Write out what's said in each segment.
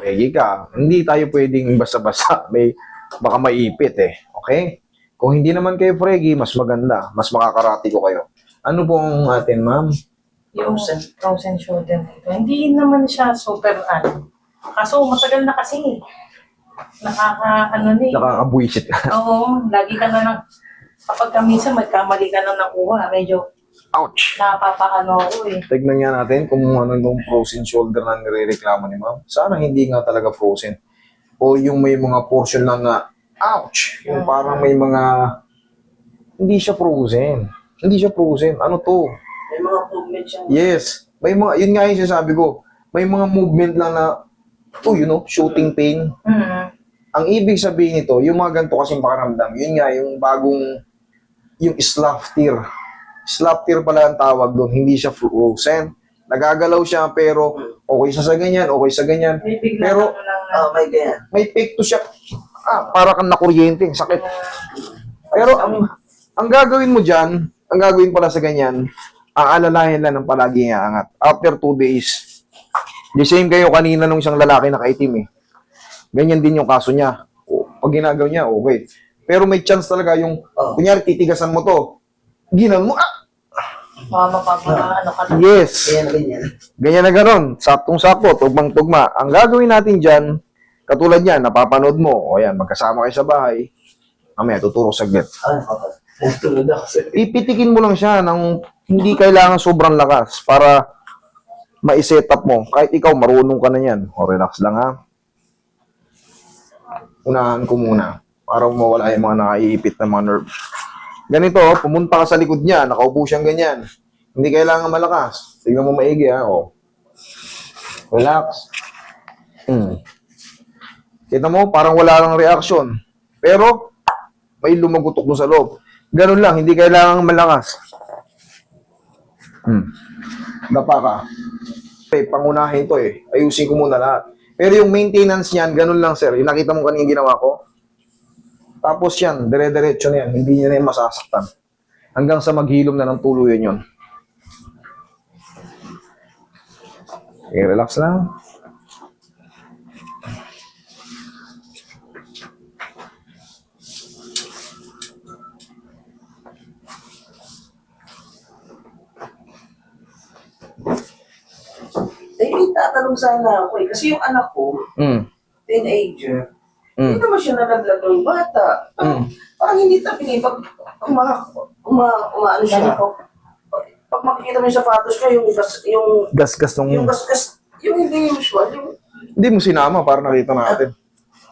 Pegi ka. Hindi tayo pwedeng basta-basta. Baka maipit eh. Okay? Kung hindi naman kayo fregi, mas maganda. Mas makakarati ko kayo. Ano po ang atin, ma'am? Yung frozen shoulder nito. Hindi naman siya super Kaso matagal na kasi. Nakakabwisit ka. Oo, lagi ka na kapag minsan magkamali ka na nakuha, medyo Ouch! napapaano ako eh. Tignan nga natin kung ano yung frozen shoulder na nirereklamo ni ma'am. Sana hindi nga talaga frozen. O yung may mga portion lang na, ouch! Yung parang may mga, hindi siya frozen. Hindi siya frozen. Ano to? May mga movement siya. Yes. May mga, yun nga yung sinasabi ko. May mga movement lang na, shooting pain. Mm-hmm. Ang ibig sabihin nito, yung mga ganito kasing pakaramdam, yun nga, yung bagong, yung slough tear. Slough tear pala ang tawag doon, hindi siya frozen. Nagagalaw siya, pero okay siya sa ganyan, okay sa ganyan. May bigla Pero, may ganyan. may pekto siya. Para kang nakuryente, sakit. Pero ang gagawin mo dyan, ang gagawin pala sa ganyan, ang alalayan lang ng palagi aangat. After 2 days, the same kayo kanina nung isang lalaki na kaitim eh. Ganyan din yung kaso niya. Pag ginagaw niya, okay. Pero may chance talaga yung, kunyari, titigasan mo to. Ginan mo, Ano ka na. Yes. Ganyan. Ganyan na ganon. Saktong-sakto, tugmang-tugma. Ang gagawin natin dyan, katulad yan, napapanood mo, o yan, magkasama kayo sa bahay, mamaya, tuturo saglit. Ipitikin mo lang siya ng hindi kailangan sobrang lakas para ma-set up mo. Kahit ikaw, marunong ka na yan. O, relax lang ha. Unahan ko muna para mawala yung mga nakaiipit na mga nerve. Ganito, pumunta ka sa likod niya, nakaupo siyang ganyan. Hindi kailangan malakas. Tingnan mo maigi ha. O. Relax. Kita mo, parang wala lang reaction. Pero, may lumagutok mo sa loob. Ganun lang, hindi kailangan malakas. Dapa ka. Okay, pangunahin to eh. Ayusin ko muna lahat. Pero yung maintenance niyan, ganun lang sir. Yung nakita mo kanina ginawa ko. Tapos yan, dire-diretso na yan. Hindi niya na yung masasaktan. Hanggang sa maghilom na ng tuluyan yun. Okay, relax lang. May tatanong sana ako eh. Kasi yung anak ko, teenager, hindi naman siya nalaglag ng bata. Parang hindi tapingin. Pag umaano siya, pag makikita mo yung sapatos niya, yung Gas-gas nung... gasgas, yung hindi usual, yung Hindi mo sinama para nakita natin.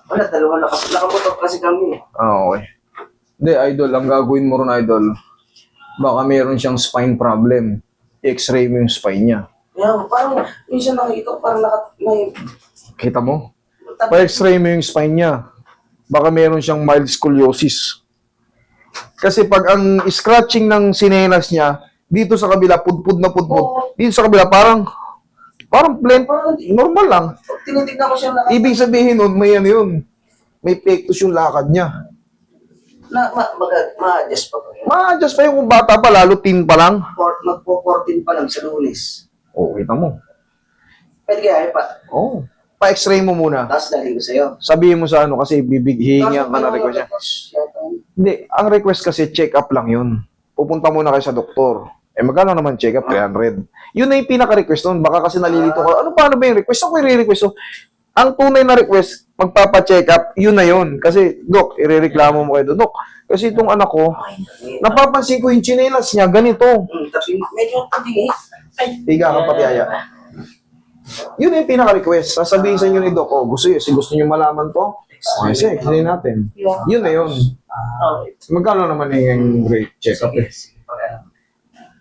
wala, dalawa nakaputok kasi kami. Okay. Hindi, idol. Ang gagawin mo ron, idol, baka meron siyang spine problem. I-x-ray mo yung spine niya. Kaya parang, minsan nakikita ko, parang may Kita mo? Pa-x-ray mo yung spine niya. Baka meron siyang mild scoliosis. Kasi pag ang scratching ng sinelas niya, dito sa kabila, pudpud na pudpud. Dito sa kabila, parang plain, normal lang. tinitignan ko siya Ibig sabihin nun, may ano yun. May pectus yung lakad niya. ma-adjust pa po. Ma-adjust pa yung kung bata pa, lalo teen pa lang. Magpo-14 pa lang sa Lunes. Oo, kita mo. Pwede kaya pa. Oo. Pa-x-ray mo muna. Tapos dali ko sa'yo. Sabihin mo sa ano kasi hihingi ang ka na request niya. Hindi, ang request kasi check-up lang yun. Pupunta muna kayo sa doktor. Magkano naman check-up? 300. Yun na yung pinaka-request nun. Baka kasi nalilito ka. Ano paano ba yung request? Ako i-request. So, ang tunay na request, magpapa-check-up, yun na yun. Kasi, Dok, irereklamo mo kayo doon. Dok, kasi itong anak ko, napapansin ko yung chinelas niya, ganito. Tapos medyo tabi. Higa ka pati aya. Yun yung pinaka-request. Sasabihin sa inyo ni Doc, gusto niyo malaman to? Okay, sige, explain natin. Yun na yun. Magkano naman yung great check-up eh?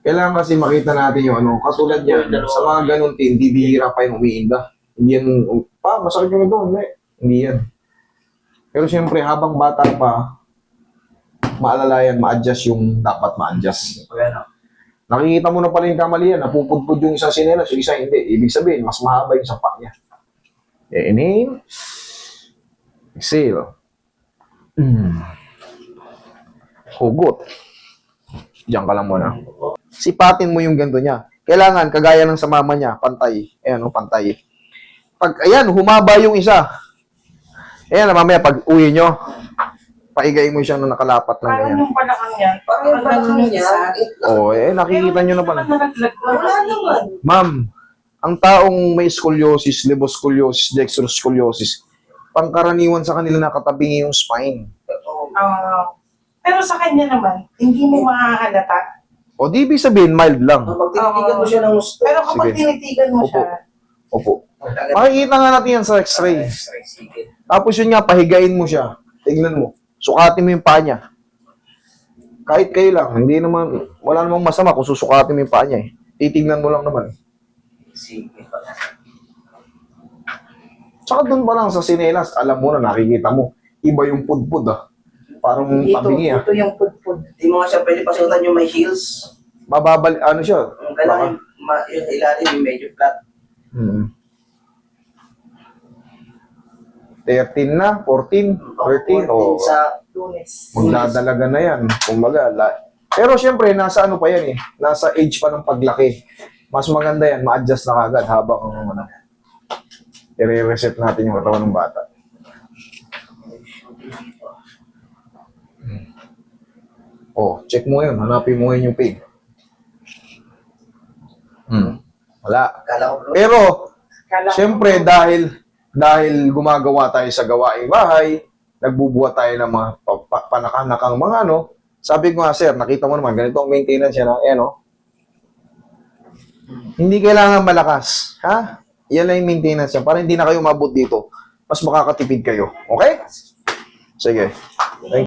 Kailangan kasi makita natin yung ano, katulad yan, sa mga ganun team, bibihira pa yung umiinda. Hindi yan, masakit yung ito, hindi yan. Pero siyempre, habang bata pa, maalalayan, ma-adjust yung dapat ma-adjust. Nakikita mo na pala yung kamalian, napupudpud yung isang sinelas, yung isa hindi. Ibig sabihin, mas mahaba yung sapa niya. Inhale. Exhale. Hugot. Diyan ka lang muna. Sipatin mo yung ganito niya. Kailangan, kagaya ng sa mama niya, pantay. Ayan, pantay. Pag, ayan, humaba yung isa. Ayan, mamaya pag uwi nyo, paigay mo siya na nakalapat na Parang ganyan. yung palakang niya. Parang yung balakang niya. Oo, nakikita nyo na pala. Wala naman. Ma'am, ang taong may scoliosis, levoscoliosis, dextroscoliosis, pangkaraniwan sa kanila nakatabingi yung spine. Pero sa kanya naman, hindi mo makahalata. O di ibig sabihin, mild lang. Pag tinitigan mo siya ng gusto. Pero kapag Sige. tinitigan mo Opo. siya, Opo. Makikita nga natin yan sa x-ray. Sige. Tapos yun nga, pahigain mo siya. Tignan mo. Sukatin mo yung paa niya. Kahit kayo lang, hindi naman, wala namang masama kung susukatin mo yung paa niya eh. Titignan mo lang naman. Sige. Tsaka doon pa lang sa sinelas, alam mo na, nakikita mo. Iba yung pudpud ah. Parang tabingi ah. ito yung pudpud. Hindi mo nga siya pwede pasuotan yung may heels. Mababal, ano siya? Kailangan yung ilalim yung medyo flat. 13 na, 14, 13, o Sa Lunes. magdadalaga na yan. Kumbaga, pero syempre, nasa ano pa yan eh. Nasa age pa ng paglaki. Mas maganda yan, ma-adjust na kagad habang ano, i-reset natin yung katawan ng bata. Oh, check mo yun. Hanapin mo yun yung pain. Wala. kala ko bro. Pero, Kala ko- siyempre, dahil gumagawa tayo sa gawaing bahay, nagbubuhat tayo ng mga panakanakang mga ano, sabi ko nga, sir, nakita mo naman, ganito ang maintenance yan, Hindi kailangan malakas, ha? Yan lang yung maintenance yan, para hindi na kayo mabot dito. Mas makakatipid kayo, okay? Sige. Thank